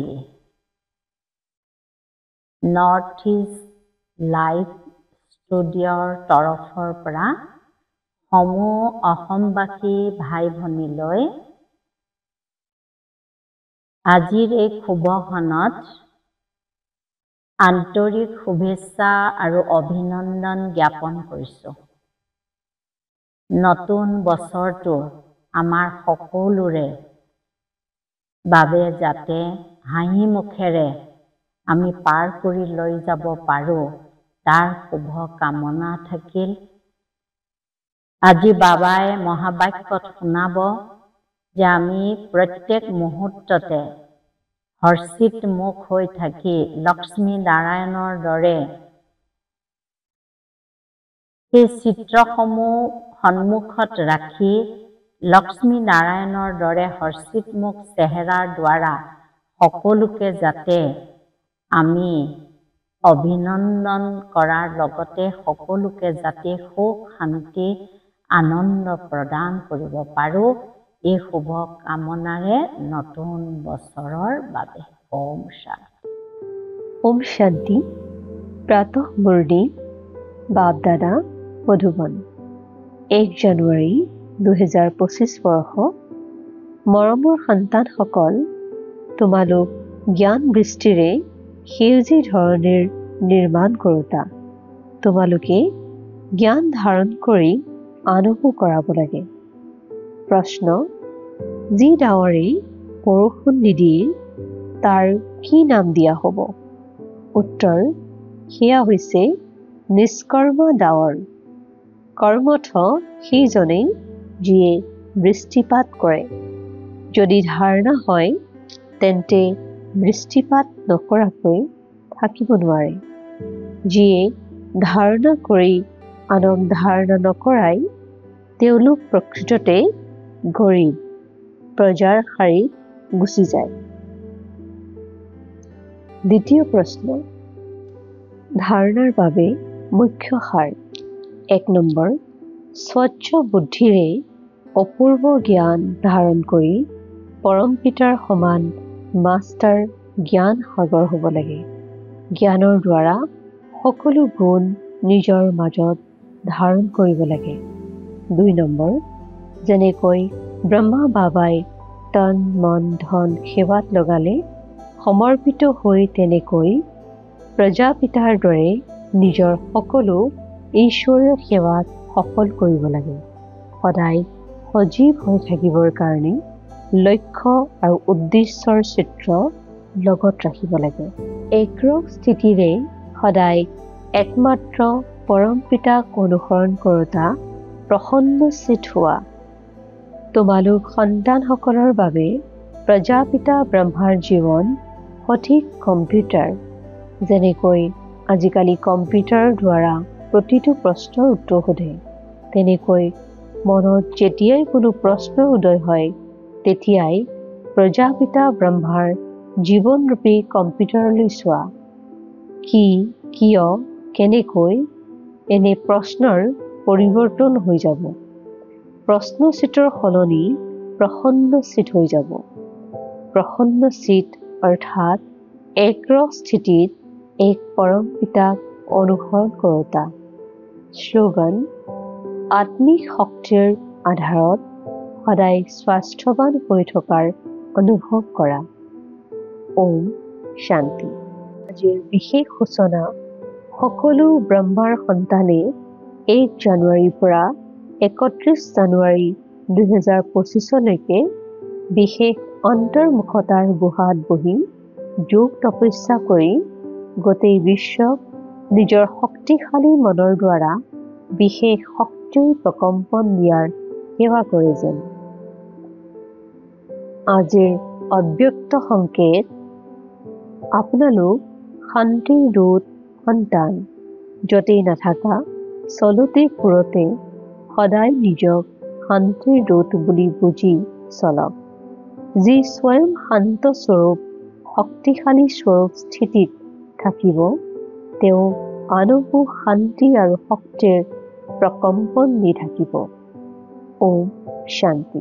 Diary north east live ষ্টুডিঅ'ৰ তৰফৰ পৰা সমূহ অসমবাসী ভাই ভনীলৈ আজিৰ এই শুভক্ষণত আন্তৰিক শুভেচ্ছা আৰু অভিনন্দন জ্ঞাপন কৰিছোঁ। নতুন বছৰটো আমাৰ সকলোৰে বাবে যাতে হাঁহি মুখেৰে আমি পাৰ কৰি লৈ যাব পাৰোঁ তাৰ শুভ কামনা থাকিল। আজি বাবাই মহাবাক্যত শুনাব যে আমি প্ৰত্যেক মুহূৰ্ততে হৰ্ষিত মুখ হৈ থাকি লক্ষ্মী নাৰায়ণৰ দৰে সেই চিত্ৰসমূহ সন্মুখত ৰাখি লক্ষ্মী নাৰায়ণৰ দৰে হৰ্ষিত মুখ চেহেৰাৰ দ্বাৰা সকলোকে যাতে আমি অভিনন্দন কৰাৰ লগতে সকলোকে যাতে সুখ শান্তি আনন্দ প্ৰদান কৰিব পাৰোঁ এই শুভ কামনাৰে নতুন বছৰৰ বাবে ওম শান্তি। ওম শান্তি। প্ৰাতঃ মুৰলী বাপ দাদা মধুবন 1 জানুৱাৰী 2025 বৰ্ষ। মৰমৰ সন্তানসকল, তোমালোক জ্ঞান বৃষ্টিৰে সেউজী ধৰণেৰ নিৰ্মাণ কৰোঁতা। তোমালোকে জ্ঞান ধাৰণ কৰি আনকো কৰাব লাগে। প্ৰশ্ন: যি ডাৱৰে বৰষুণ নিদিয়ে তাৰ কি নাম দিয়া হ'ব? উত্তৰ: সেয়া হৈছে নিষ্কৰ্মা ডাৱৰ। কৰ্মঠ সেইজনেই যিয়ে বৃষ্টিপাত কৰে। যদি ধাৰণা হয় তেন্তে বৃষ্টিপাত নকৰাকৈ থাকিব নোৱাৰে। যিয়ে ধাৰণা কৰি আনক ধাৰণা নকৰাই তেওঁলোক প্ৰকৃততে গৰীব, প্ৰজাৰ শাৰীত গুচি যায়। দ্বিতীয় প্ৰশ্ন: ধাৰণাৰ বাবে মুখ্য সাৰ। 1 নম্বৰ: স্বচ্ছ বুদ্ধিৰে অপূৰ্ব জ্ঞান ধাৰণ কৰি পৰম পিতাৰ সমান মাষ্টাৰ জ্ঞান সাগৰ হ'ব লাগে। জ্ঞানৰ দ্বাৰা সকলো গুণ নিজৰ মাজত ধাৰণ কৰিব লাগে। 2 নম্বৰ: যেনেকৈ ব্ৰহ্মা বাবাই তন মন ধন সেৱাত লগালে সমৰ্পিত হৈ তেনেকৈ প্ৰজাপিতাৰ দৰে নিজৰ সকলো ঈশ্বৰীয় সেৱাত সফল কৰিব লাগে। সদায় সজীৱ হৈ থাকিবৰ কাৰণে লক্ষ্য আৰু উদ্দেশ্যৰ চিত্ৰ লগত ৰাখিব লাগে। এগ্ৰ স্থিতিৰে সদায় একমাত্ৰ পৰম পিতাক অনুসৰণ কৰোঁতা প্ৰসন্নচিত হোৱা। তোমালোক সন্তানসকলৰ বাবে প্ৰজাপিতা ব্ৰহ্মাৰ জীৱন সঠিক কম্পিউটাৰ। যেনেকৈ আজিকালি কম্পিউটাৰৰ দ্বাৰা প্ৰতিটো প্ৰশ্নৰ উত্তৰ সোধে, তেনেকৈ মনত যেতিয়াই কোনো প্ৰশ্ন উদয় হয় তেতিয়াই প্ৰজাপিতা ব্ৰহ্মাৰ জীৱনৰূপী কম্পিউটাৰলৈ চোৱা। কি, কিয়, কেনেকৈ এনে প্ৰশ্নৰ পৰিৱৰ্তন হৈ যাব। প্ৰশ্নচিতৰ সলনি প্ৰসন্নচিত হৈ যাব। প্ৰসন্নচিত অৰ্থাৎ এগ্ৰ স্থিতিত এক পৰম পিতাক অনুসৰণ কৰোঁতা। শ্লোগান: আত্মিক শক্তিৰ আধাৰত সদায় স্বাস্থ্যৱান হৈ থকাৰ অনুভৱ কৰা। ওম শান্তি। আজিৰ বিশেষ সূচনা: সকলো ব্ৰহ্মাৰ সন্তানে 1 জানুৱাৰীৰ পৰা 31 জানুৱাৰী 2025লৈকে বিশেষ অন্তৰ্মুখতাৰ গুহাত বহি যোগ তপস্যা কৰি গোটেই বিশ্বক নিজৰ শক্তিশালী মনৰ দ্বাৰা বিশেষ শক্তিৰ প্ৰকম্পন দিয়াৰ সেৱা কৰে যেন। আজিৰ অব্যক্ত সংকেত: আপোনালোক শান্তিৰ দূত সন্তান। য'তেই নাথাকা চলতে ফুৰতে সদায় নিজক শান্তিৰ দূত বুলি বুজি চলক। যি স্বয়ং শান্ত স্বৰূপ শক্তিশালী স্বৰূপ স্থিতিত থাকিব তেওঁ আনকো শান্তি আৰু শক্তিৰ প্ৰকম্পন দি থাকিব। ওম শান্তি।